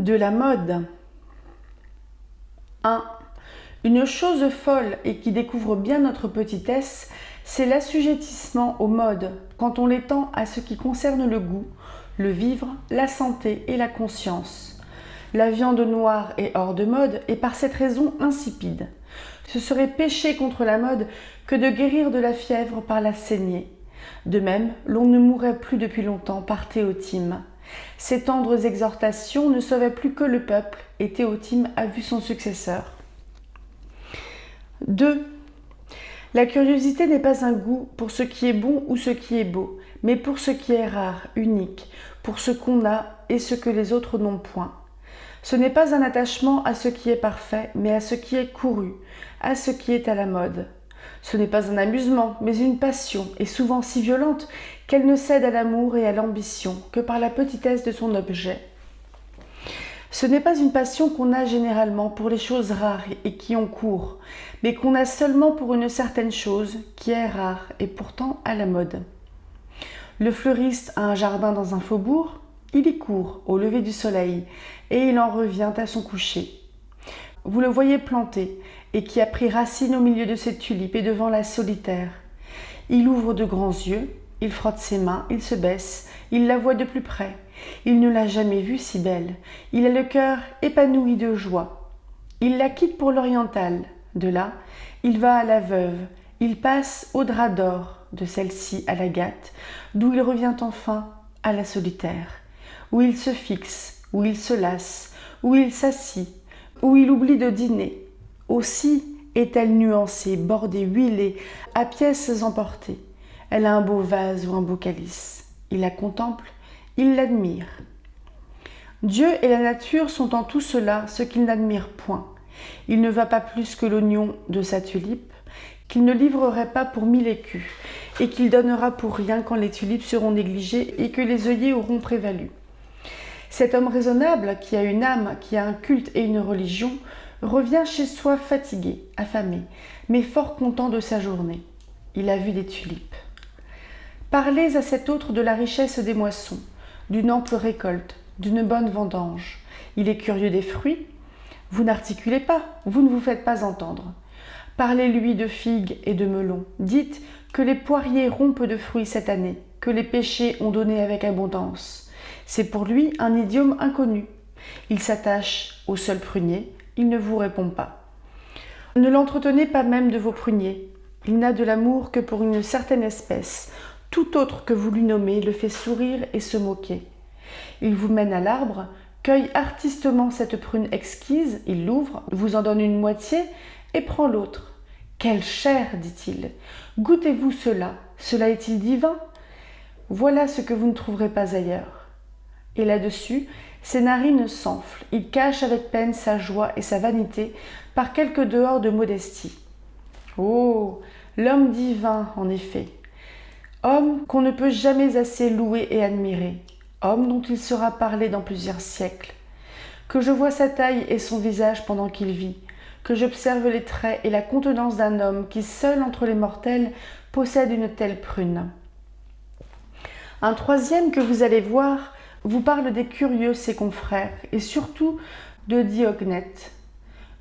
De la mode. 1. Une chose folle et qui découvre bien notre petitesse, c'est l'assujettissement aux modes, quand on l'étend à ce qui concerne le goût, le vivre, la santé et la conscience. La viande noire est hors de mode et par cette raison insipide. Ce serait pécher contre la mode que de guérir de la fièvre par la saignée. De même, l'on ne mourrait plus depuis longtemps par Théotime. Ces tendres exhortations ne sauvaient plus que le peuple, et Théotime a vu son successeur. 2. La curiosité n'est pas un goût pour ce qui est bon ou ce qui est beau, mais pour ce qui est rare, unique, pour ce qu'on a et ce que les autres n'ont point. Ce n'est pas un attachement à ce qui est parfait, mais à ce qui est couru, à ce qui est à la mode. Ce n'est pas un amusement, mais une passion, et souvent si violente qu'elle ne cède à l'amour et à l'ambition que par la petitesse de son objet. Ce n'est pas une passion qu'on a généralement pour les choses rares et qui ont cours, mais qu'on a seulement pour une certaine chose qui est rare et pourtant à la mode. Le fleuriste a un jardin dans un faubourg, il y court au lever du soleil et il en revient à son coucher. Vous le voyez planté et qui a pris racine au milieu de ses tulipes et devant la solitaire. Il ouvre de grands yeux, il frotte ses mains, il se baisse, il la voit de plus près. Il ne l'a jamais vue si belle. Il a le cœur épanoui de joie. Il la quitte pour l'orientale. De là, il va à la veuve. Il passe au drap d'or, de celle-ci à l'agate, d'où il revient enfin à la solitaire, où il se fixe, où il se lasse, où il s'assit, où il oublie de dîner. Aussi est-elle nuancée, bordée, huilée, à pièces emportées. Elle a un beau vase ou un beau calice. Il la contemple, il l'admire. Dieu et la nature sont en tout cela ce qu'il n'admire point. Il ne va pas plus que l'oignon de sa tulipe, qu'il ne livrerait pas pour 1000 écus, et qu'il donnera pour rien quand les tulipes seront négligées et que les œillets auront prévalu. Cet homme raisonnable, qui a une âme, qui a un culte et une religion, revient chez soi fatigué, affamé, mais fort content de sa journée. Il a vu des tulipes. Parlez à cet autre de la richesse des moissons, d'une ample récolte, d'une bonne vendange. Il est curieux des fruits. Vous n'articulez pas, vous ne vous faites pas entendre. Parlez-lui de figues et de melons. Dites que les poiriers rompent de fruits cette année, que les pêchers ont donné avec abondance. C'est pour lui un idiome inconnu. Il s'attache au seul prunier, il ne vous répond pas. Ne l'entretenez pas même de vos pruniers. Il n'a de l'amour que pour une certaine espèce. Tout autre que vous lui nommez le fait sourire et se moquer. Il vous mène à l'arbre, cueille artistement cette prune exquise, il l'ouvre, vous en donne une moitié et prend l'autre. Quelle chair, dit-il. Goûtez-vous cela, cela est-il divin? Voilà ce que vous ne trouverez pas ailleurs. Et là-dessus, ses narines s'enflent, il cache avec peine sa joie et sa vanité par quelque dehors de modestie. Oh, l'homme divin, en effet. Homme qu'on ne peut jamais assez louer et admirer, homme dont il sera parlé dans plusieurs siècles. Que je vois sa taille et son visage pendant qu'il vit, que j'observe les traits et la contenance d'un homme qui seul entre les mortels possède une telle prune. Un troisième que vous allez voir vous parle des curieux ses confrères et surtout de Diognète.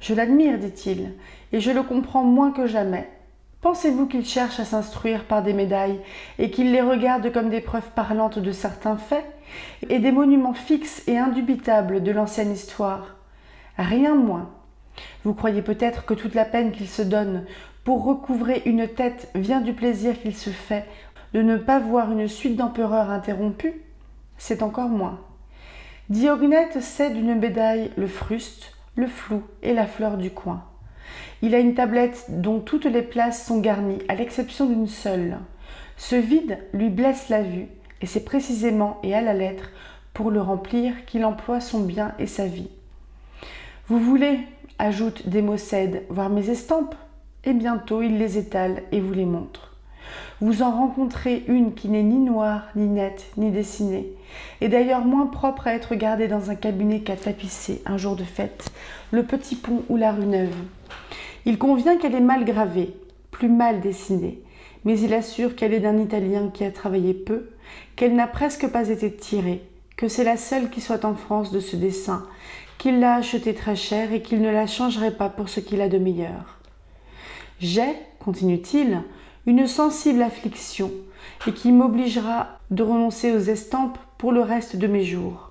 Je l'admire, dit-il, et je le comprends moins que jamais. Pensez-vous qu'il cherche à s'instruire par des médailles et qu'il les regarde comme des preuves parlantes de certains faits et des monuments fixes et indubitables de l'ancienne histoire? Rien moins. Vous croyez peut-être que toute la peine qu'il se donne pour recouvrer une tête vient du plaisir qu'il se fait de ne pas voir une suite d'empereurs interrompue? C'est encore moins. Diognète sait d'une médaille le fruste, le flou et la fleur du coin. Il a une tablette dont toutes les places sont garnies, à l'exception d'une seule. Ce vide lui blesse la vue, et c'est précisément et à la lettre pour le remplir qu'il emploie son bien et sa vie. Vous voulez, ajoute Démocède, voir mes estampes? Et bientôt il les étale et vous les montre. Vous en rencontrez une qui n'est ni noire, ni nette, ni dessinée, et d'ailleurs moins propre à être gardée dans un cabinet qu'à tapisser, un jour de fête, le Petit Pont ou la rue Neuve. Il convient qu'elle est mal gravée, plus mal dessinée, mais il assure qu'elle est d'un Italien qui a travaillé peu, qu'elle n'a presque pas été tirée, que c'est la seule qui soit en France de ce dessin, qu'il l'a achetée très cher et qu'il ne la changerait pas pour ce qu'il a de meilleur. J'ai, continue-t-il, une sensible affliction et qui m'obligera de renoncer aux estampes pour le reste de mes jours.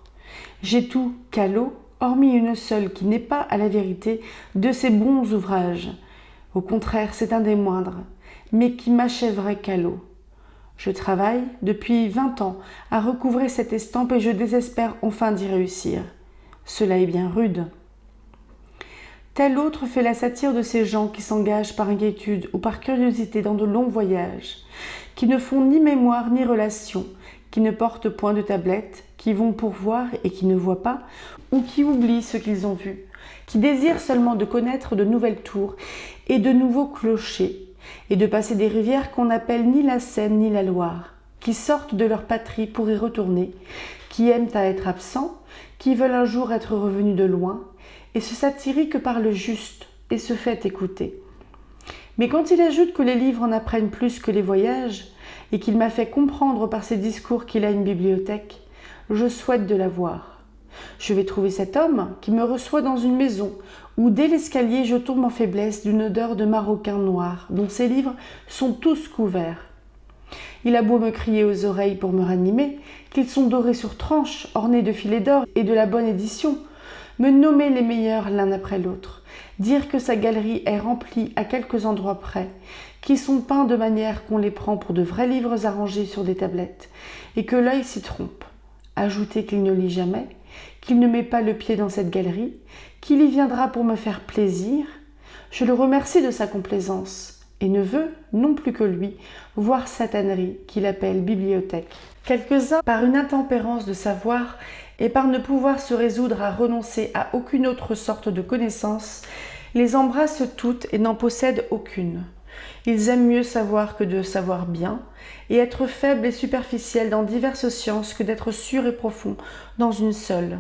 J'ai tout qu'à l'eau, hormis une seule qui n'est pas, à la vérité, de ces bons ouvrages. Au contraire, c'est un des moindres, mais qui m'achèverait qu'à l'eau. Je travaille, depuis 20 ans, à recouvrer cette estampe et je désespère enfin d'y réussir. Cela est bien rude. Tel autre fait la satire de ces gens qui s'engagent par inquiétude ou par curiosité dans de longs voyages, qui ne font ni mémoire ni relation, qui ne portent point de tablette, qui vont pour voir et qui ne voient pas, ou qui oublient ce qu'ils ont vu, qui désirent seulement de connaître de nouvelles tours et de nouveaux clochers, et de passer des rivières qu'on n'appelle ni la Seine ni la Loire, qui sortent de leur patrie pour y retourner, qui aiment à être absents, qui veulent un jour être revenus de loin, et se satirent que par le juste, et se fait écouter. Mais quand il ajoute que les livres en apprennent plus que les voyages, et qu'il m'a fait comprendre par ses discours qu'il a une bibliothèque, je souhaite de la voir. Je vais trouver cet homme qui me reçoit dans une maison où dès l'escalier je tombe en faiblesse d'une odeur de maroquin noir dont ses livres sont tous couverts. Il a beau me crier aux oreilles pour me ranimer, qu'ils sont dorés sur tranches, ornés de filets d'or et de la bonne édition, me nommer les meilleurs l'un après l'autre, dire que sa galerie est remplie à quelques endroits près, qui sont peints de manière qu'on les prend pour de vrais livres arrangés sur des tablettes, et que l'œil s'y trompe. Ajouter qu'il ne lit jamais, qu'il ne met pas le pied dans cette galerie, qu'il y viendra pour me faire plaisir. Je le remercie de sa complaisance, et ne veut, non plus que lui, voir satanerie qu'il appelle bibliothèque. Quelques-uns, par une intempérance de savoir, et par ne pouvoir se résoudre à renoncer à aucune autre sorte de connaissance, les embrassent toutes et n'en possèdent aucune. Ils aiment mieux savoir que de savoir bien, et être faibles et superficiels dans diverses sciences que d'être sûrs et profonds dans une seule.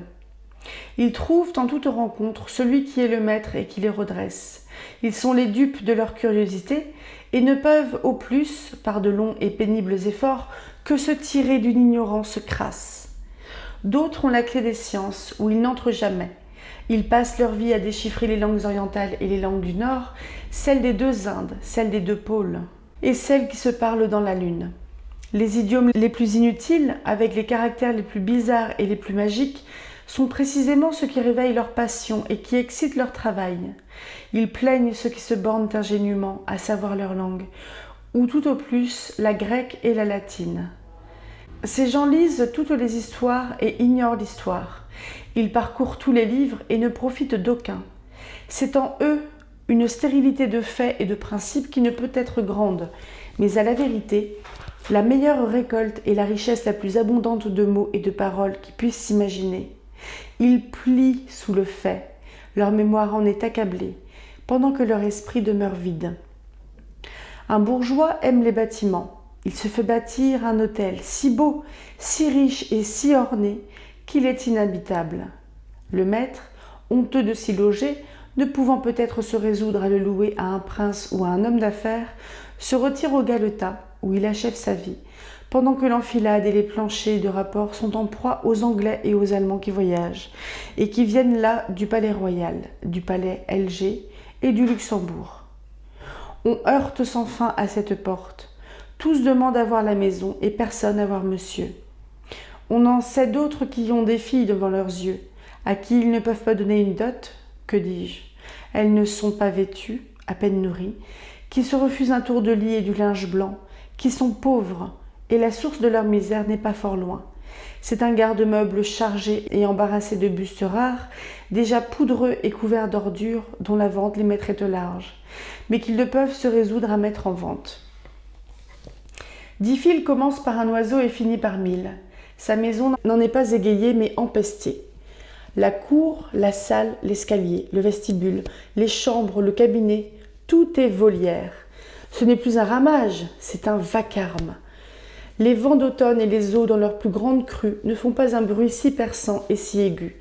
Ils trouvent en toute rencontre celui qui est le maître et qui les redresse. Ils sont les dupes de leur curiosité et ne peuvent au plus, par de longs et pénibles efforts, que se tirer d'une ignorance crasse. D'autres ont la clé des sciences, où ils n'entrent jamais. Ils passent leur vie à déchiffrer les langues orientales et les langues du Nord, celles des deux Indes, celles des deux pôles, et celles qui se parlent dans la Lune. Les idiomes les plus inutiles, avec les caractères les plus bizarres et les plus magiques, sont précisément ceux qui réveillent leur passion et qui excitent leur travail. Ils plaignent ceux qui se bornent ingénument à savoir leur langue, ou tout au plus la grecque et la latine. Ces gens lisent toutes les histoires et ignorent l'histoire. Ils parcourent tous les livres et ne profitent d'aucun. C'est en eux une stérilité de faits et de principes qui ne peut être grande, mais à la vérité, la meilleure récolte est la richesse la plus abondante de mots et de paroles qui puissent s'imaginer. Ils plient sous le fait, leur mémoire en est accablée, pendant que leur esprit demeure vide. Un bourgeois aime les bâtiments. Il se fait bâtir un hôtel si beau, si riche et si orné qu'il est inhabitable. Le maître, honteux de s'y loger, ne pouvant peut-être se résoudre à le louer à un prince ou à un homme d'affaires, se retire au galetas où il achève sa vie, pendant que l'enfilade et les planchers de rapport sont en proie aux Anglais et aux Allemands qui voyagent, et qui viennent là du palais royal, du palais Elgé et du Luxembourg. On heurte sans fin à cette porte. Tous demandent à voir la maison et personne à voir monsieur. On en sait d'autres qui ont des filles devant leurs yeux, à qui ils ne peuvent pas donner une dot, que dis-je, elles ne sont pas vêtues, à peine nourries, qui se refusent un tour de lit et du linge blanc, qui sont pauvres, et la source de leur misère n'est pas fort loin. C'est un garde-meuble chargé et embarrassé de bustes rares, déjà poudreux et couverts d'ordures, dont la vente les mettrait au large, mais qu'ils ne peuvent se résoudre à mettre en vente. 10 fils commence par un oiseau et finit par 1000. Sa maison n'en est pas égayée, mais empestée. La cour, la salle, l'escalier, le vestibule, les chambres, le cabinet, tout est volière. Ce n'est plus un ramage, c'est un vacarme. Les vents d'automne et les eaux dans leur plus grande crue ne font pas un bruit si perçant et si aigu.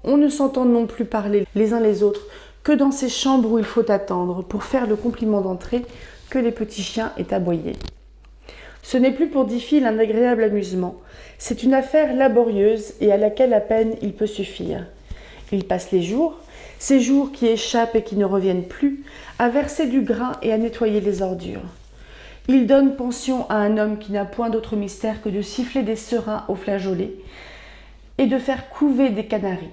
On ne s'entend non plus parler les uns les autres que dans ces chambres où il faut attendre pour faire le compliment d'entrée que les petits chiens aient aboyé. Ce n'est plus pour Diffie un agréable amusement. C'est une affaire laborieuse et à laquelle à peine il peut suffire. Il passe les jours, ces jours qui échappent et qui ne reviennent plus, à verser du grain et à nettoyer les ordures. Il donne pension à un homme qui n'a point d'autre mystère que de siffler des serins au flageolet et de faire couver des canaris.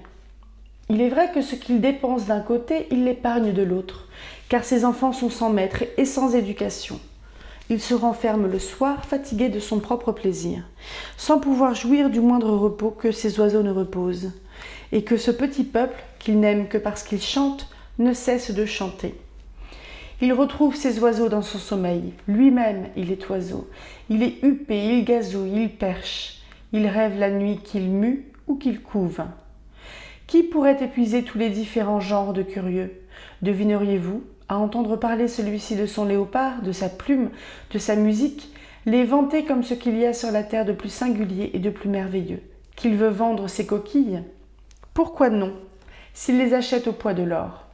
Il est vrai que ce qu'il dépense d'un côté, il l'épargne de l'autre, car ses enfants sont sans maître et sans éducation. Il se renferme le soir, fatigué de son propre plaisir, sans pouvoir jouir du moindre repos que ces oiseaux ne reposent, et que ce petit peuple, qu'il n'aime que parce qu'il chante, ne cesse de chanter. Il retrouve ces oiseaux dans son sommeil. Lui-même, il est oiseau. Il est huppé, il gazouille, il perche. Il rêve la nuit qu'il mue ou qu'il couve. Qui pourrait épuiser tous les différents genres de curieux? Devineriez-vous, à entendre parler celui-ci de son léopard, de sa plume, de sa musique, les vanter comme ce qu'il y a sur la terre de plus singulier et de plus merveilleux? Qu'il veut vendre ses coquilles? Pourquoi non, s'il les achète au poids de l'or?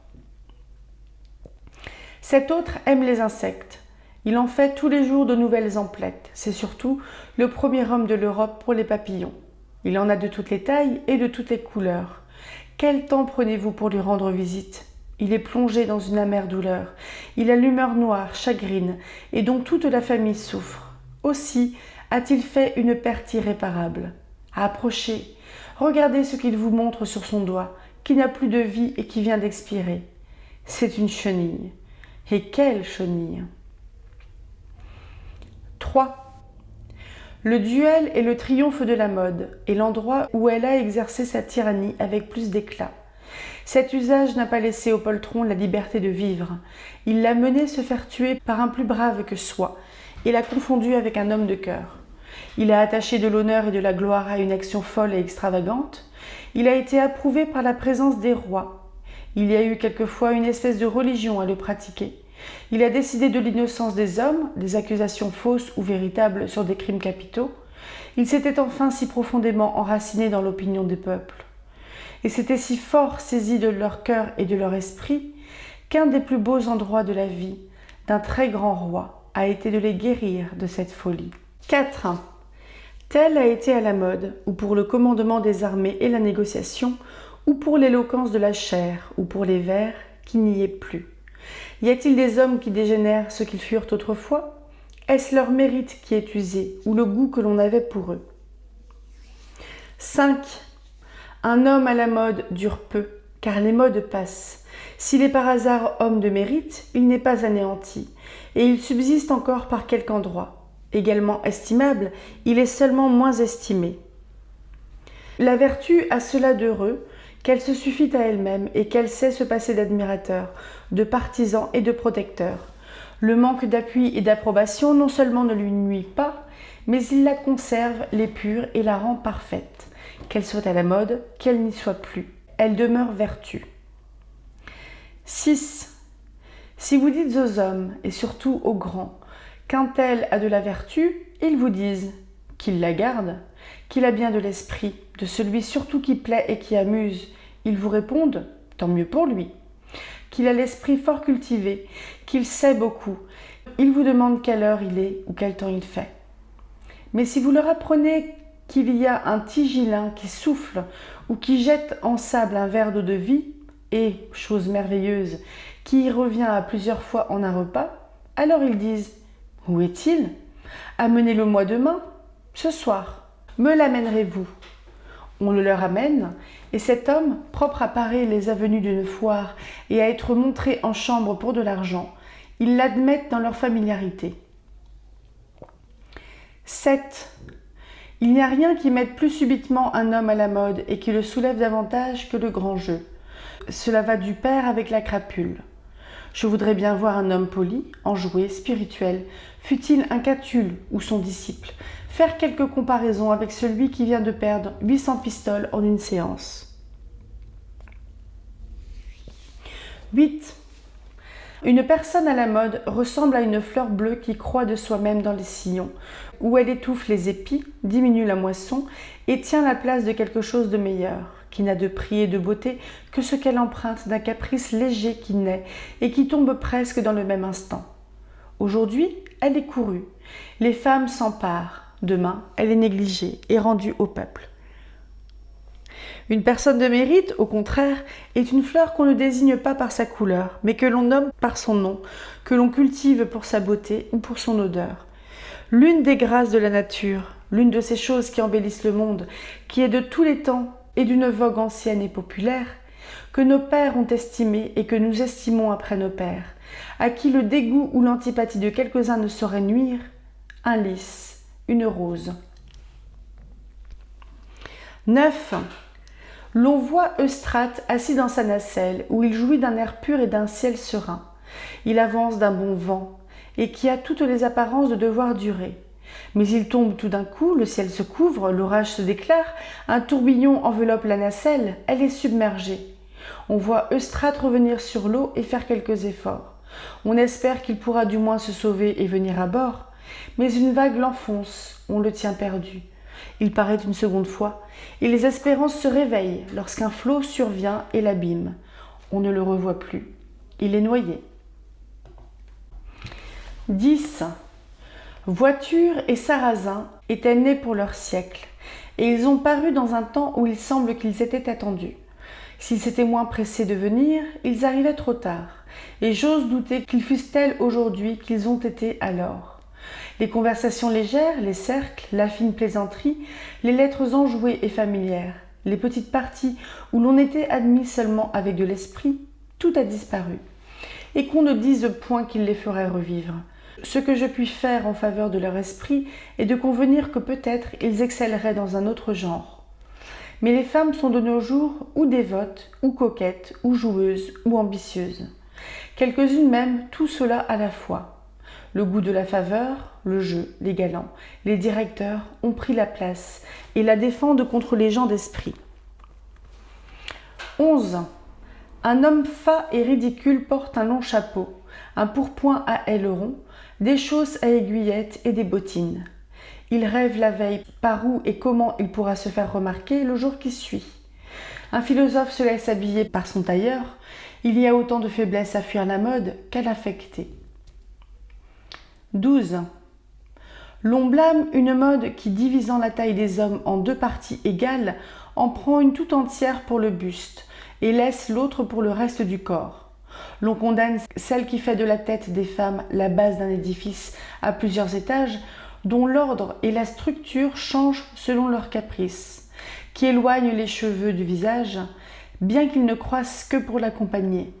Cet autre aime les insectes. Il en fait tous les jours de nouvelles emplettes. C'est surtout le premier homme de l'Europe pour les papillons. Il en a de toutes les tailles et de toutes les couleurs. Quel temps prenez-vous pour lui rendre visite? Il est plongé dans une amère douleur. Il a l'humeur noire, chagrine, et dont toute la famille souffre. Aussi a-t-il fait une perte irréparable. Approchez, regardez ce qu'il vous montre sur son doigt, qui n'a plus de vie et qui vient d'expirer. C'est une chenille. Et quelle chenille! 3. Le duel est le triomphe de la mode et l'endroit où elle a exercé sa tyrannie avec plus d'éclat. Cet usage n'a pas laissé au poltron la liberté de vivre. Il l'a mené se faire tuer par un plus brave que soi et l'a confondu avec un homme de cœur. Il a attaché de l'honneur et de la gloire à une action folle et extravagante. Il a été approuvé par la présence des rois. Il y a eu quelquefois une espèce de religion à le pratiquer. Il a décidé de l'innocence des hommes, des accusations fausses ou véritables sur des crimes capitaux. Il s'était enfin si profondément enraciné dans l'opinion des peuples. Et s'était si fort saisi de leur cœur et de leur esprit qu'un des plus beaux endroits de la vie d'un très grand roi a été de les guérir de cette folie. 4. Tel a été à la mode, ou pour le commandement des armées et la négociation, ou pour l'éloquence de la chair, ou pour les vers, qui n'y est plus. Y a-t-il des hommes qui dégénèrent ce qu'ils furent autrefois? Est-ce leur mérite qui est usé, ou le goût que l'on avait pour eux? 5. Un homme à la mode dure peu, car les modes passent. S'il est par hasard homme de mérite, il n'est pas anéanti, et il subsiste encore par quelque endroit. Également estimable, il est seulement moins estimé. La vertu a cela d'heureux, qu'elle se suffit à elle-même et qu'elle sait se passer d'admirateurs, de partisans et de protecteurs. Le manque d'appui et d'approbation non seulement ne lui nuit pas, mais il la conserve, l'épure et la rend parfaite. Qu'elle soit à la mode, qu'elle n'y soit plus, elle demeure vertu. 6. Si vous dites aux hommes, et surtout aux grands, qu'un tel a de la vertu, ils vous disent qu'il la garde, qu'il a bien de l'esprit, de celui surtout qui plaît et qui amuse. Ils vous répondent, tant mieux pour lui, qu'il a l'esprit fort cultivé, qu'il sait beaucoup. Ils vous demandent quelle heure il est ou quel temps il fait. Mais si vous leur apprenez qu'il y a un tigilin qui souffle ou qui jette en sable un verre d'eau de vie, et, chose merveilleuse, qui y revient à plusieurs fois en un repas, alors ils disent « Où est-il? Amenez-le-moi demain, ce soir. Me l'amènerez-vous » On le leur amène, et cet homme, propre à parer les avenues d'une foire et à être montré en chambre pour de l'argent, ils l'admettent dans leur familiarité. 7. Il n'y a rien qui mette plus subitement un homme à la mode et qui le soulève davantage que le grand jeu. Cela va du pair avec la crapule. Je voudrais bien voir un homme poli, enjoué, spirituel, fût-il un Catulle ou son disciple, faire quelques comparaisons avec celui qui vient de perdre 800 pistoles en une séance. 8. Une personne à la mode ressemble à une fleur bleue qui croît de soi-même dans les sillons, où elle étouffe les épis, diminue la moisson et tient la place de quelque chose de meilleur, qui n'a de prix et de beauté que ce qu'elle emprunte d'un caprice léger qui naît et qui tombe presque dans le même instant. Aujourd'hui, elle est courue. Les femmes s'emparent. Demain, elle est négligée et rendue au peuple. Une personne de mérite, au contraire, est une fleur qu'on ne désigne pas par sa couleur, mais que l'on nomme par son nom, que l'on cultive pour sa beauté ou pour son odeur. L'une des grâces de la nature, l'une de ces choses qui embellissent le monde, qui est de tous les temps et d'une vogue ancienne et populaire, que nos pères ont estimé et que nous estimons après nos pères, à qui le dégoût ou l'antipathie de quelques-uns ne saurait nuire, un lys, une rose. 9. L'on voit Eustrate assis dans sa nacelle, où il jouit d'un air pur et d'un ciel serein. Il avance d'un bon vent, et qui a toutes les apparences de devoir durer. Mais il tombe tout d'un coup, le ciel se couvre, l'orage se déclare, un tourbillon enveloppe la nacelle, elle est submergée. On voit Eustrate revenir sur l'eau et faire quelques efforts. On espère qu'il pourra du moins se sauver et venir à bord, mais une vague l'enfonce, on le tient perdu. Il paraît une seconde fois, et les espérances se réveillent lorsqu'un flot survient et l'abîme. On ne le revoit plus. Il est noyé. 10. Voiture et sarrasin étaient nés pour leur siècle, et ils ont paru dans un temps où il semble qu'ils étaient attendus. S'ils s'étaient moins pressés de venir, ils arrivaient trop tard, et j'ose douter qu'ils fussent tels aujourd'hui qu'ils ont été alors. Les conversations légères, les cercles, la fine plaisanterie, les lettres enjouées et familières, les petites parties où l'on était admis seulement avec de l'esprit, tout a disparu. Et qu'on ne dise point qu'il les ferait revivre. Ce que je puis faire en faveur de leur esprit est de convenir que peut-être ils excelleraient dans un autre genre. Mais les femmes sont de nos jours ou dévotes, ou coquettes, ou joueuses, ou ambitieuses. Quelques-unes même, tout cela à la fois. Le goût de la faveur, le jeu, les galants, les directeurs ont pris la place et la défendent contre les gens d'esprit. 11. Un homme fat et ridicule porte un long chapeau, un pourpoint à ailerons, des chausses à aiguillettes et des bottines. Il rêve la veille par où et comment il pourra se faire remarquer le jour qui suit. Un philosophe se laisse habiller par son tailleur. Il y a autant de faiblesse à fuir la mode qu'à l'affecter. 12. L'on blâme une mode qui, divisant la taille des hommes en deux parties égales, en prend une tout entière pour le buste et laisse l'autre pour le reste du corps. L'on condamne celle qui fait de la tête des femmes la base d'un édifice à plusieurs étages, dont l'ordre et la structure changent selon leurs caprices, qui éloigne les cheveux du visage, bien qu'ils ne croissent que pour l'accompagner,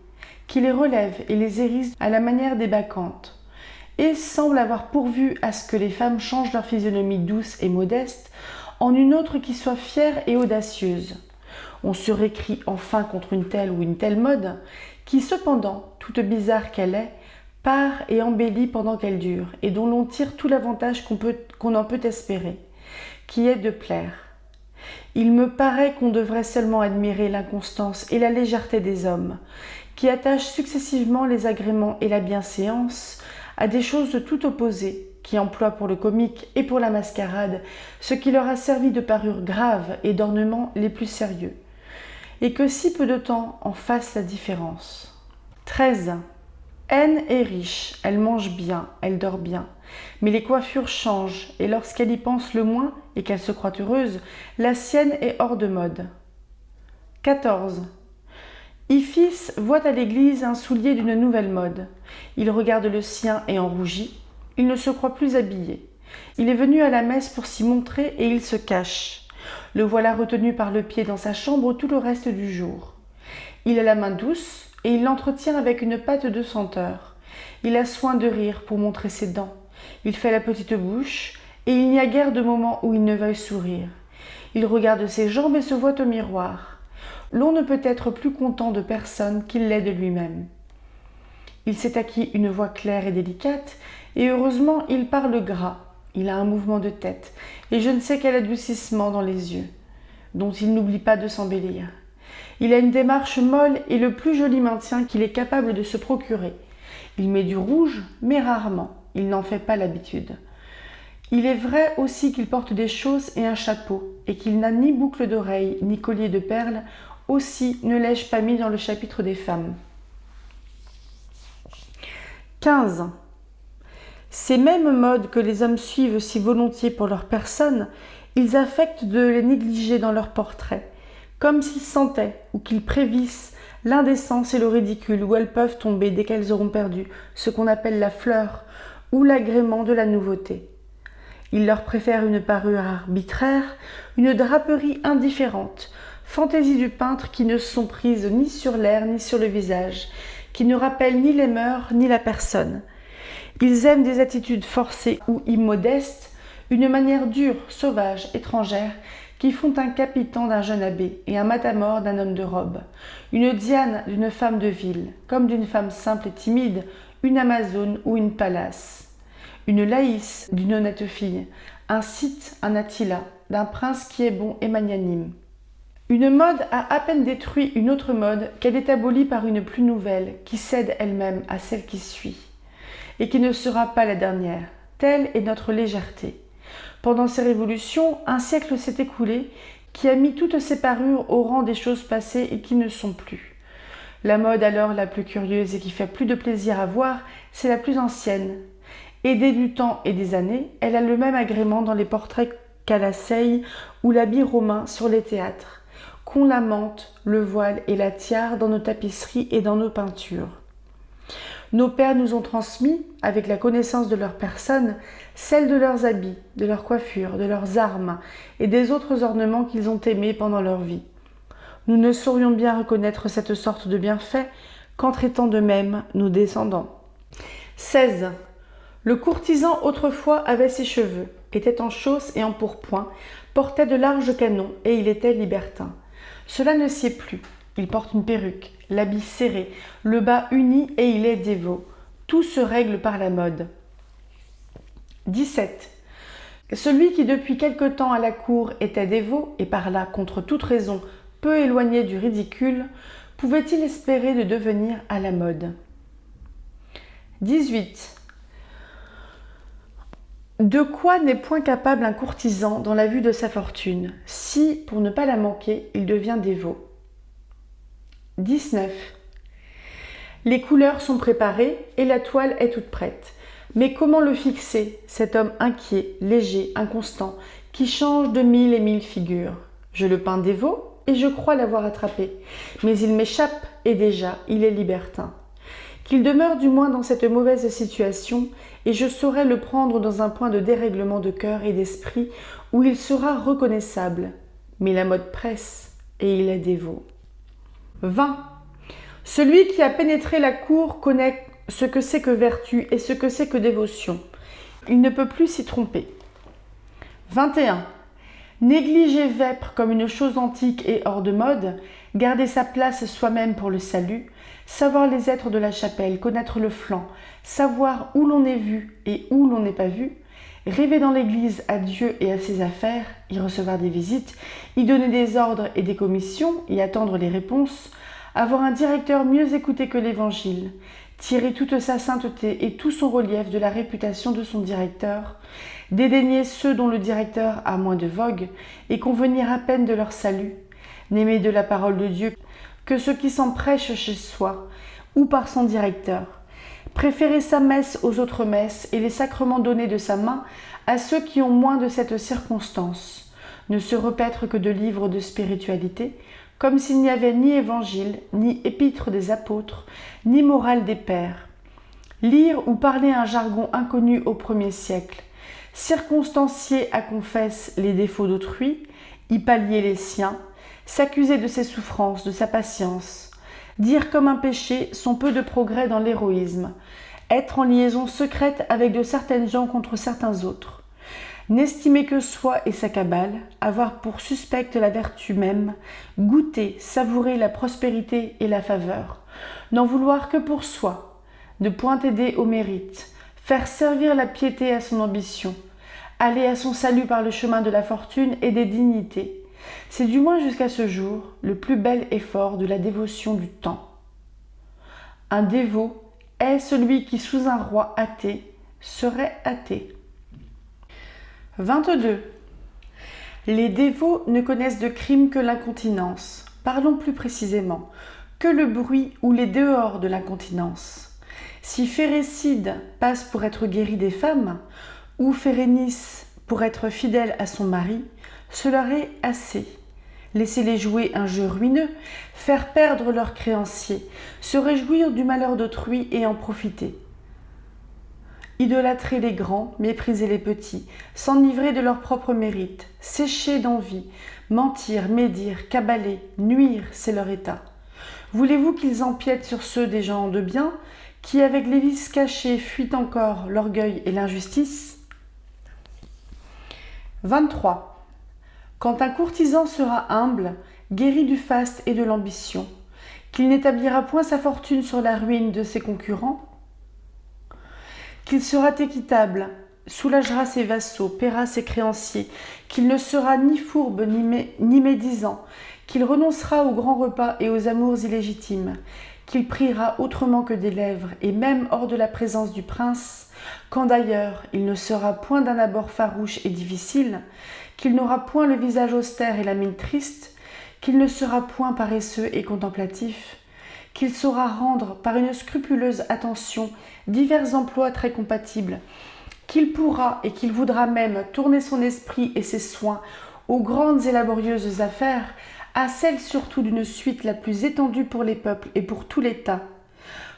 qui les relève et les hérisse à la manière des bacchantes, et semble avoir pourvu à ce que les femmes changent leur physionomie douce et modeste en une autre qui soit fière et audacieuse. On se récrie enfin contre une telle ou une telle mode, qui cependant, toute bizarre qu'elle est, part et embellit pendant qu'elle dure, et dont l'on tire tout l'avantage qu'on en peut espérer, qui est de plaire. Il me paraît qu'on devrait seulement admirer l'inconstance et la légèreté des hommes, qui attachent successivement les agréments et la bienséance à des choses tout opposées, qui emploient pour le comique et pour la mascarade ce qui leur a servi de parure grave et d'ornement les plus sérieux, et que si peu de temps en fasse la différence. 13. N est riche, elle mange bien, elle dort bien, mais les coiffures changent, et lorsqu'elle y pense le moins et qu'elle se croit heureuse, la sienne est hors de mode. 14. Iphis voit à l'église un soulier d'une nouvelle mode. Il regarde le sien et en rougit. Il ne se croit plus habillé. Il est venu à la messe pour s'y montrer et il se cache. Le voilà retenu par le pied dans sa chambre tout le reste du jour. Il a la main douce et il l'entretient avec une pâte de senteur. Il a soin de rire pour montrer ses dents. Il fait la petite bouche et il n'y a guère de moment où il ne veuille sourire. Il regarde ses jambes et se voit au miroir. L'on ne peut être plus content de personne qu'il l'est de lui-même. Il s'est acquis une voix claire et délicate, et heureusement il parle gras. Il a un mouvement de tête, et je ne sais quel adoucissement dans les yeux, dont il n'oublie pas de s'embellir. Il a une démarche molle et le plus joli maintien qu'il est capable de se procurer. Il met du rouge, mais rarement, il n'en fait pas l'habitude. Il est vrai aussi qu'il porte des chausses et un chapeau, et qu'il n'a ni boucle d'oreille, ni collier de perles. Aussi ne l'ai-je pas mis dans le chapitre des femmes. 15. Ces mêmes modes que les hommes suivent si volontiers pour leur personne, ils affectent de les négliger dans leurs portraits, comme s'ils sentaient ou qu'ils prévissent l'indécence et le ridicule où elles peuvent tomber dès qu'elles auront perdu ce qu'on appelle la fleur ou l'agrément de la nouveauté. Ils leur préfèrent une parure arbitraire, une draperie indifférente, fantaisie du peintre qui ne sont prises ni sur l'air ni sur le visage, qui ne rappellent ni les mœurs ni la personne. Ils aiment des attitudes forcées ou immodestes, une manière dure, sauvage, étrangère, qui font un capitan d'un jeune abbé et un matamore d'un homme de robe, une Diane d'une femme de ville, comme d'une femme simple et timide, une Amazone ou une Pallas, une Laïs d'une honnête fille, un Scythe, un Attila, d'un prince qui est bon et magnanime. Une mode a à peine détruit une autre mode qu'elle est abolie par une plus nouvelle, qui cède elle-même à celle qui suit, et qui ne sera pas la dernière. Telle est notre légèreté. Pendant ces révolutions, un siècle s'est écoulé qui a mis toutes ces parures au rang des choses passées et qui ne sont plus. La mode alors la plus curieuse et qui fait plus de plaisir à voir, c'est la plus ancienne. Aidée du temps et des années, elle a le même agrément dans les portraits qu'à la seille ou l'habit romain sur les théâtres, qu'on la mante, le voile et la tiare dans nos tapisseries et dans nos peintures. Nos pères nous ont transmis, avec la connaissance de leur personne, celle de leurs habits, de leurs coiffures, de leurs armes et des autres ornements qu'ils ont aimés pendant leur vie. Nous ne saurions bien reconnaître cette sorte de bienfait qu'en traitant de même nos descendants. 16. Le courtisan autrefois avait ses cheveux, était en chausse et en pourpoint, portait de larges canons et il était libertin. Cela ne sied plus. Il porte une perruque, l'habit serré, le bas uni et il est dévot. Tout se règle par la mode. 17. Celui qui depuis quelque temps à la cour était dévot et par là, contre toute raison, peu éloigné du ridicule, pouvait-il espérer de devenir à la mode? 18. De quoi n'est point capable un courtisan dans la vue de sa fortune, si, pour ne pas la manquer, il devient dévot? 19. Les couleurs sont préparées et la toile est toute prête. Mais comment le fixer, cet homme inquiet, léger, inconstant, qui change de mille et mille figures? Je le peins dévot et je crois l'avoir attrapé, mais il m'échappe et déjà il est libertin. Qu'il demeure du moins dans cette mauvaise situation, et je saurai le prendre dans un point de dérèglement de cœur et d'esprit où il sera reconnaissable. Mais la mode presse et il est dévot. 20. Celui qui a pénétré la cour connaît ce que c'est que vertu et ce que c'est que dévotion. Il ne peut plus s'y tromper. 21. Négliger vêpres comme une chose antique et hors de mode, garder sa place soi-même pour le salut, savoir les êtres de la chapelle, connaître le flanc, savoir où l'on est vu et où l'on n'est pas vu, rêver dans l'église à Dieu et à ses affaires, y recevoir des visites, y donner des ordres et des commissions, y attendre les réponses, avoir un directeur mieux écouté que l'Évangile, tirer toute sa sainteté et tout son relief de la réputation de son directeur, dédaigner ceux dont le directeur a moins de vogue et convenir à peine de leur salut, n'aimer de la parole de Dieu que ceux qui s'en prêchent chez soi ou par son directeur, préférer sa messe aux autres messes et les sacrements donnés de sa main à ceux qui ont moins de cette circonstance, ne se repaître que de livres de spiritualité, comme s'il n'y avait ni évangile, ni épître des apôtres, ni morale des pères. Lire ou parler un jargon inconnu au 1er siècle, circonstancier à confesse les défauts d'autrui, y pallier les siens, s'accuser de ses souffrances, de sa patience, dire comme un péché son peu de progrès dans l'héroïsme, être en liaison secrète avec de certaines gens contre certains autres, n'estimer que soi et sa cabale, avoir pour suspecte la vertu même, goûter, savourer la prospérité et la faveur, n'en vouloir que pour soi, ne point aider au mérite, faire servir la piété à son ambition, aller à son salut par le chemin de la fortune et des dignités. C'est du moins jusqu'à ce jour le plus bel effort de la dévotion du temps. Un dévot est celui qui, sous un roi athée, serait athée. 22. Les dévots ne connaissent de crime que l'incontinence, parlons plus précisément, que le bruit ou les dehors de l'incontinence. Si Phérécide passe pour être guéri des femmes, ou Phérénice pour être fidèle à son mari, cela est assez. Laissez-les jouer un jeu ruineux, faire perdre leurs créanciers, se réjouir du malheur d'autrui et en profiter. Idolâtrer les grands, mépriser les petits, s'enivrer de leur propre mérite, sécher d'envie, mentir, médire, cabaler, nuire, c'est leur état. Voulez-vous qu'ils empiètent sur ceux des gens de bien, qui avec les vices cachés fuient encore l'orgueil et l'injustice ? 23. Quand un courtisan sera humble, guéri du faste et de l'ambition, qu'il n'établira point sa fortune sur la ruine de ses concurrents, qu'il sera équitable, soulagera ses vassaux, paiera ses créanciers, qu'il ne sera ni fourbe ni médisant, qu'il renoncera aux grands repas et aux amours illégitimes, qu'il priera autrement que des lèvres, et même hors de la présence du prince, quand d'ailleurs il ne sera point d'un abord farouche et difficile, qu'il n'aura point le visage austère et la mine triste, qu'il ne sera point paresseux et contemplatif, qu'il saura rendre par une scrupuleuse attention divers emplois très compatibles, qu'il pourra et qu'il voudra même tourner son esprit et ses soins aux grandes et laborieuses affaires, à celles surtout d'une suite la plus étendue pour les peuples et pour tout l'État,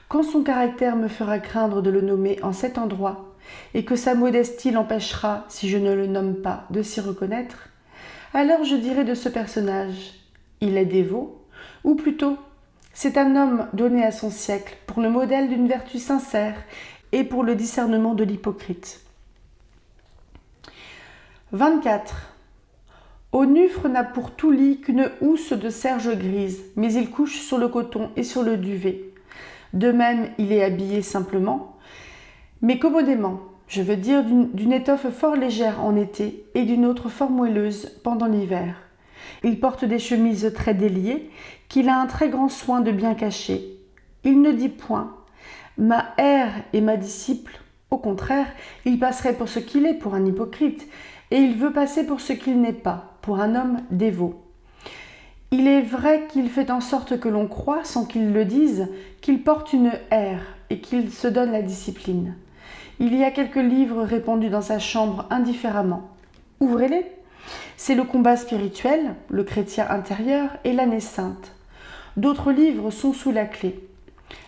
quand son caractère me fera craindre de le nommer en cet endroit, et que sa modestie l'empêchera, si je ne le nomme pas, de s'y reconnaître, alors je dirai de ce personnage, il est dévot, ou plutôt, c'est un homme donné à son siècle pour le modèle d'une vertu sincère et pour le discernement de l'hypocrite. 24. Onufre n'a pour tout lit qu'une housse de serge grise, mais il couche sur le coton et sur le duvet. De même, il est habillé simplement, mais commodément, je veux dire d'une étoffe fort légère en été et d'une autre fort moelleuse pendant l'hiver. Il porte des chemises très déliées, qu'il a un très grand soin de bien cacher. Il ne dit point « ma ère est ma disciple ». Au contraire, il passerait pour ce qu'il est, pour un hypocrite, et il veut passer pour ce qu'il n'est pas, pour un homme dévot. Il est vrai qu'il fait en sorte que l'on croie, sans qu'il le dise, qu'il porte une ère et qu'il se donne la discipline. Il y a quelques livres répandus dans sa chambre indifféremment. Ouvrez-les. C'est le combat spirituel, le chrétien intérieur et l'année sainte. D'autres livres sont sous la clé.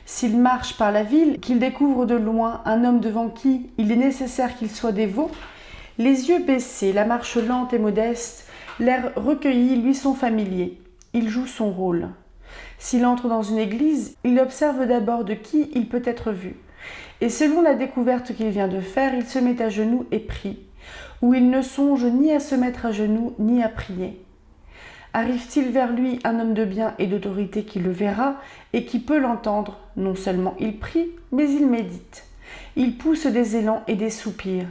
S'il marche par la ville, qu'il découvre de loin un homme devant qui il est nécessaire qu'il soit dévot, les yeux baissés, la marche lente et modeste, l'air recueilli lui sont familiers. Il joue son rôle. S'il entre dans une église, il observe d'abord de qui il peut être vu. Et selon la découverte qu'il vient de faire, il se met à genoux et prie, où il ne songe ni à se mettre à genoux ni à prier. Arrive-t-il vers lui un homme de bien et d'autorité qui le verra et qui peut l'entendre, non seulement il prie, mais il médite. Il pousse des élans et des soupirs.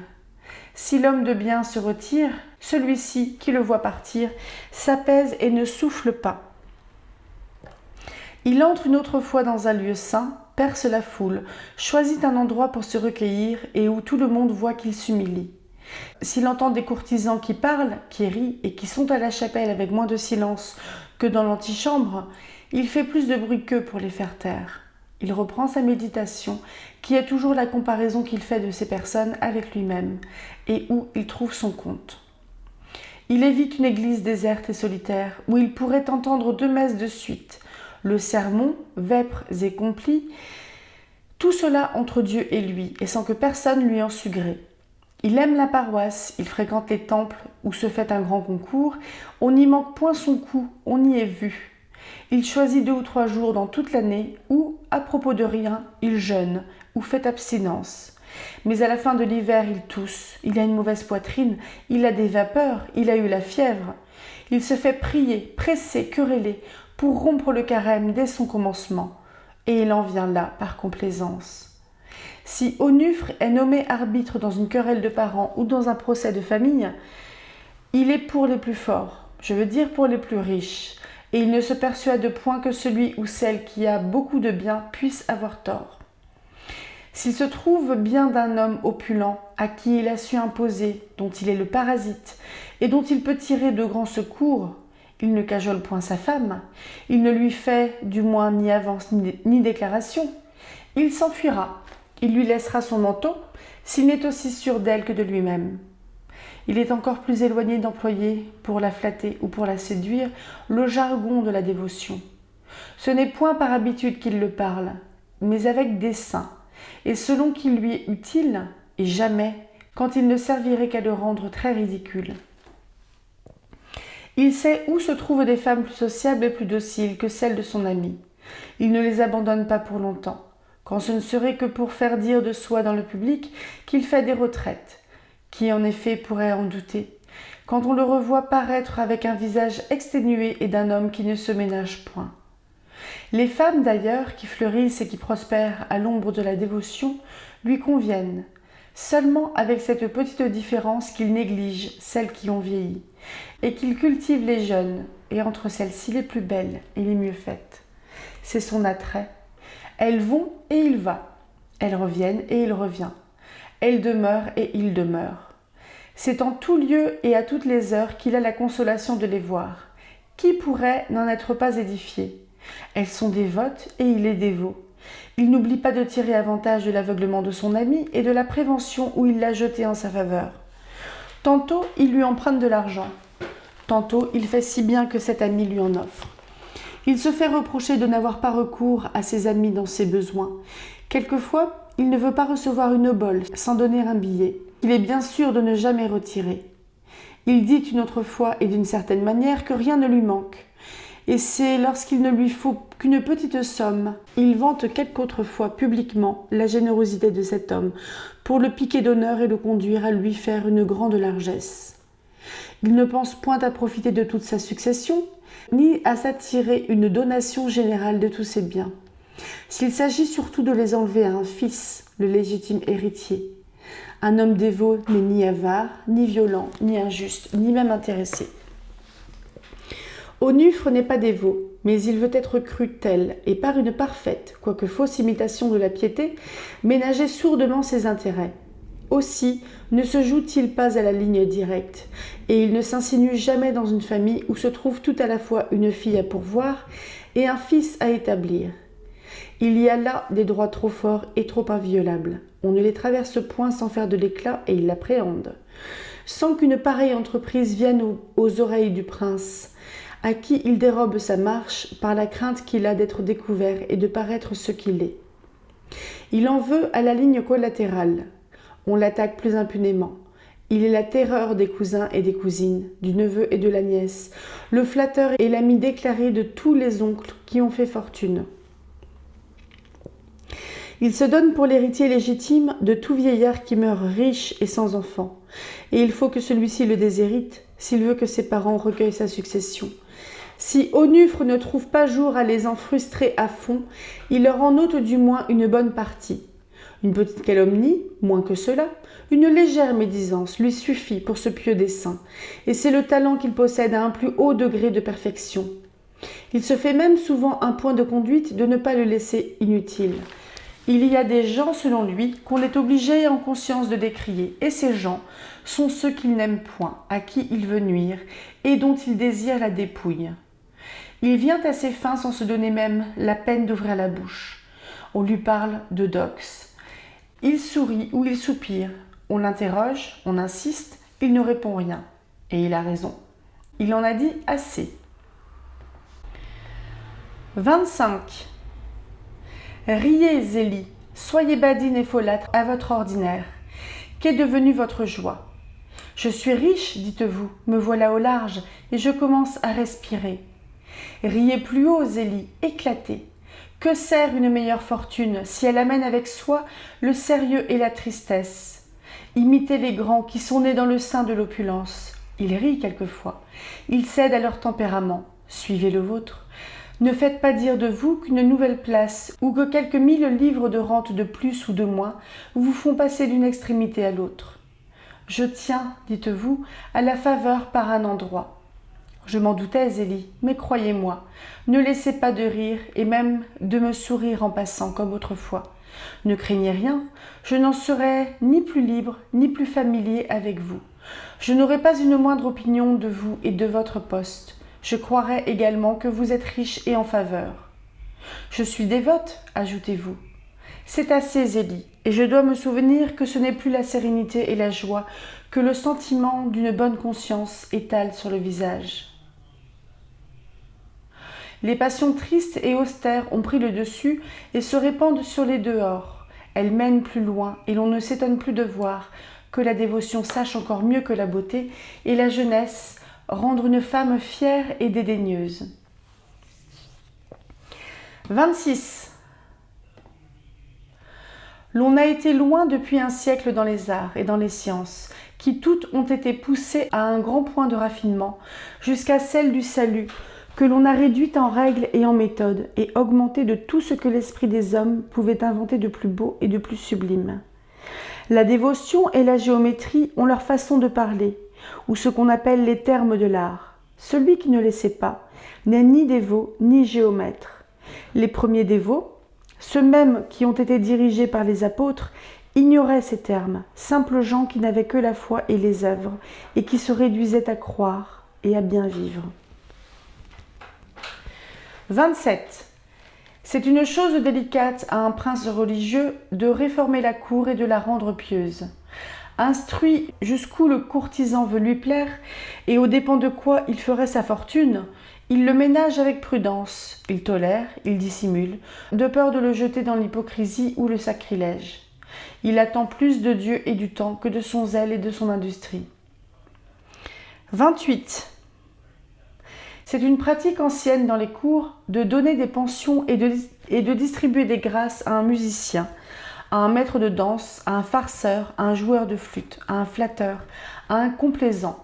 Si l'homme de bien se retire, celui-ci, qui le voit partir, s'apaise et ne souffle pas. Il entre une autre fois dans un lieu saint, perce la foule, choisit un endroit pour se recueillir et où tout le monde voit qu'il s'humilie. S'il entend des courtisans qui parlent, qui rient et qui sont à la chapelle avec moins de silence que dans l'antichambre, il fait plus de bruit qu'eux pour les faire taire. Il reprend sa méditation, qui est toujours la comparaison qu'il fait de ces personnes avec lui-même, et où il trouve son compte. Il évite une église déserte et solitaire, où il pourrait entendre 2 messes de suite, le sermon, vêpres et complis, tout cela entre Dieu et lui, et sans que personne lui en sût gré. Il aime la paroisse, il fréquente les temples où se fait un grand concours, on n'y manque point son coup, on y est vu. Il choisit 2 ou 3 jours dans toute l'année où, à propos de rien, il jeûne ou fait abstinence. Mais à la fin de l'hiver, il tousse, il a une mauvaise poitrine, il a des vapeurs, il a eu la fièvre. Il se fait prier, presser, quereller, pour rompre le carême dès son commencement. Et il en vient là par complaisance. Si Onufre est nommé arbitre dans une querelle de parents ou dans un procès de famille, il est pour les plus forts, je veux dire pour les plus riches, et il ne se persuade point que celui ou celle qui a beaucoup de biens puisse avoir tort. S'il se trouve bien d'un homme opulent, à qui il a su imposer, dont il est le parasite, et dont il peut tirer de grands secours, il ne cajole point sa femme, il ne lui fait du moins ni avance ni déclaration, il s'enfuira, Il lui laissera son manteau, s'il n'est aussi sûr d'elle que de lui-même. Il est encore plus éloigné d'employer, pour la flatter ou pour la séduire, le jargon de la dévotion. Ce n'est point par habitude qu'il le parle, mais avec dessein, et selon qu'il lui est utile, et jamais quand il ne servirait qu'à le rendre très ridicule. Il sait où se trouvent des femmes plus sociables et plus dociles que celles de son ami. Il ne les abandonne pas pour longtemps, quand ce ne serait que pour faire dire de soi dans le public qu'il fait des retraites. Qui en effet pourrait en douter, quand on le revoit paraître avec un visage exténué et d'un homme qui ne se ménage point. Les femmes d'ailleurs, qui fleurissent et qui prospèrent à l'ombre de la dévotion, lui conviennent, seulement avec cette petite différence qu'il néglige celles qui ont vieilli, et qu'il cultive les jeunes, et entre celles-ci les plus belles et les mieux faites. C'est son attrait. Elles vont et il va, elles reviennent et il revient. Elle demeure et il demeure. C'est en tout lieu et à toutes les heures qu'il a la consolation de les voir. Qui pourrait n'en être pas édifié? Elles sont dévotes et il est dévot. Il n'oublie pas de tirer avantage de l'aveuglement de son ami et de la prévention où il l'a jeté en sa faveur. Tantôt il lui emprunte de l'argent, tantôt il fait si bien que cet ami lui en offre. Il se fait reprocher de n'avoir pas recours à ses amis dans ses besoins. Quelquefois, il ne veut pas recevoir une obole sans donner un billet. Il est bien sûr de ne jamais retirer. Il dit une autre fois et d'une certaine manière que rien ne lui manque. Et c'est lorsqu'il ne lui faut qu'une petite somme, il vante quelque autre fois publiquement la générosité de cet homme pour le piquer d'honneur et le conduire à lui faire une grande largesse. Il ne pense point à profiter de toute sa succession, ni à s'attirer une donation générale de tous ses biens. S'il s'agit surtout de les enlever à un fils, le légitime héritier. Un homme dévot n'est ni avare, ni violent, ni injuste, ni même intéressé. Onufre n'est pas dévot, mais il veut être cru tel, et par une parfaite, quoique fausse imitation de la piété, ménager sourdement ses intérêts. Aussi ne se joue-t-il pas à la ligne directe, et il ne s'insinue jamais dans une famille où se trouve tout à la fois une fille à pourvoir et un fils à établir. Il y a là des droits trop forts et trop inviolables. On ne les traverse point sans faire de l'éclat et il l'appréhende. Sans qu'une pareille entreprise vienne aux oreilles du prince, à qui il dérobe sa marche par la crainte qu'il a d'être découvert et de paraître ce qu'il est. Il en veut à la ligne collatérale. On l'attaque plus impunément. Il est la terreur des cousins et des cousines, du neveu et de la nièce, le flatteur et l'ami déclaré de tous les oncles qui ont fait fortune. Il se donne pour l'héritier légitime de tout vieillard qui meurt riche et sans enfant, et il faut que celui-ci le déshérite s'il veut que ses parents recueillent sa succession. Si Onufre ne trouve pas jour à les en frustrer à fond, il leur en ôte du moins une bonne partie. Une petite calomnie, moins que cela, une légère médisance lui suffit pour ce pieux dessein, et c'est le talent qu'il possède à un plus haut degré de perfection. Il se fait même souvent un point de conduite de ne pas le laisser inutile. Il y a des gens, selon lui, qu'on est obligé en conscience de décrier, et ces gens sont ceux qu'il n'aime point, à qui il veut nuire, et dont il désire la dépouille. Il vient à ses fins sans se donner même la peine d'ouvrir la bouche. On lui parle de dox. Il sourit ou il soupire. On l'interroge, on insiste, il ne répond rien. Et il a raison. Il en a dit assez. 25. Riez, Zélie, soyez badine et folâtre à votre ordinaire. Qu'est devenue votre joie? Je suis riche, dites-vous, me voilà au large, et je commence à respirer. Riez plus haut, Zélie, éclatez. Que sert une meilleure fortune si elle amène avec soi le sérieux et la tristesse? Imitez les grands qui sont nés dans le sein de l'opulence. Ils rient quelquefois, ils cèdent à leur tempérament. Suivez le vôtre. Ne faites pas dire de vous qu'une nouvelle place ou que quelques 1000 livres de rente de plus ou de moins vous font passer d'une extrémité à l'autre. Je tiens, dites-vous, à la faveur par un endroit. Je m'en doutais, Zélie, mais croyez-moi, ne laissez pas de rire et même de me sourire en passant comme autrefois. Ne craignez rien, je n'en serai ni plus libre ni plus familier avec vous. Je n'aurai pas une moindre opinion de vous et de votre poste. Je croirais également que vous êtes riche et en faveur. Je suis dévote, ajoutez-vous. C'est assez, Zélie, et je dois me souvenir que ce n'est plus la sérénité et la joie que le sentiment d'une bonne conscience étale sur le visage. Les passions tristes et austères ont pris le dessus et se répandent sur les dehors. Elles mènent plus loin et l'on ne s'étonne plus de voir que la dévotion sache encore mieux que la beauté et la jeunesse rendre une femme fière et dédaigneuse. 26. L'on a été loin depuis un siècle dans les arts et dans les sciences, qui toutes ont été poussées à un grand point de raffinement, jusqu'à celle du salut, que l'on a réduite en règles et en méthodes, et augmentée de tout ce que l'esprit des hommes pouvait inventer de plus beau et de plus sublime. La dévotion et la géométrie ont leur façon de parler, ou ce qu'on appelle les termes de l'art. Celui qui ne les sait pas n'est ni dévot ni géomètre. Les premiers dévots, ceux mêmes qui ont été dirigés par les apôtres, ignoraient ces termes, simples gens qui n'avaient que la foi et les œuvres, et qui se réduisaient à croire et à bien vivre. 27. C'est une chose délicate à un prince religieux de réformer la cour et de la rendre pieuse. Instruit jusqu'où le courtisan veut lui plaire et aux dépens de quoi il ferait sa fortune, il le ménage avec prudence, il tolère, il dissimule, de peur de le jeter dans l'hypocrisie ou le sacrilège. Il attend plus de Dieu et du temps que de son zèle et de son industrie. 28. C'est une pratique ancienne dans les cours de donner des pensions et de distribuer des grâces à un musicien, à un maître de danse, à un farceur, à un joueur de flûte, à un flatteur, à un complaisant.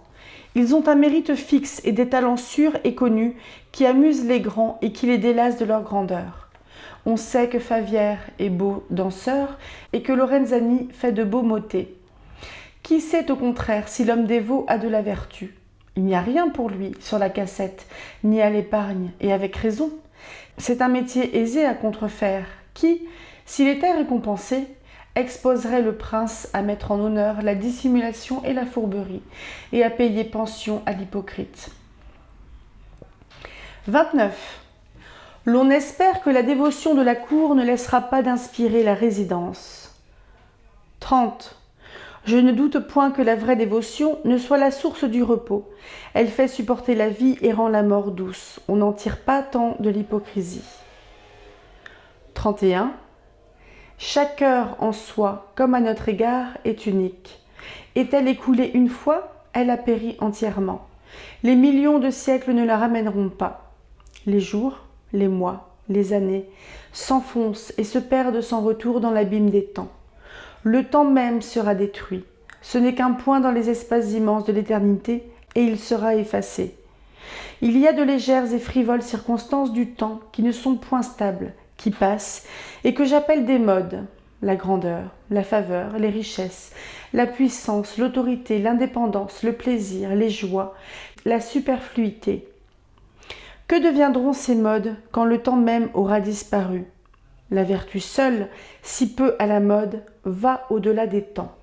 Ils ont un mérite fixe et des talents sûrs et connus qui amusent les grands et qui les délassent de leur grandeur. On sait que Favière est beau danseur et que Lorenzani fait de beaux motets. Qui sait au contraire si l'homme dévot a de la vertu ? Il n'y a rien pour lui sur la cassette, ni à l'épargne, et avec raison. C'est un métier aisé à contrefaire, qui, s'il était récompensé, exposerait le prince à mettre en honneur la dissimulation et la fourberie, et à payer pension à l'hypocrite. 29. L'on espère que la dévotion de la cour ne laissera pas d'inspirer la résidence. 30. Je ne doute point que la vraie dévotion ne soit la source du repos. Elle fait supporter la vie et rend la mort douce. On n'en tire pas tant de l'hypocrisie. 31. Chaque heure en soi, comme à notre égard, est unique. Est-elle écoulée une fois, elle a péri entièrement. Les millions de siècles ne la ramèneront pas. Les jours, les mois, les années s'enfoncent et se perdent sans retour dans l'abîme des temps. Le temps même sera détruit. Ce n'est qu'un point dans les espaces immenses de l'éternité, et il sera effacé. Il y a de légères et frivoles circonstances du temps qui ne sont point stables, qui passent, et que j'appelle des modes. La grandeur, la faveur, les richesses, la puissance, l'autorité, l'indépendance, le plaisir, les joies, la superfluité. Que deviendront ces modes quand le temps même aura disparu ? La vertu seule, si peu à la mode, va au-delà des temps.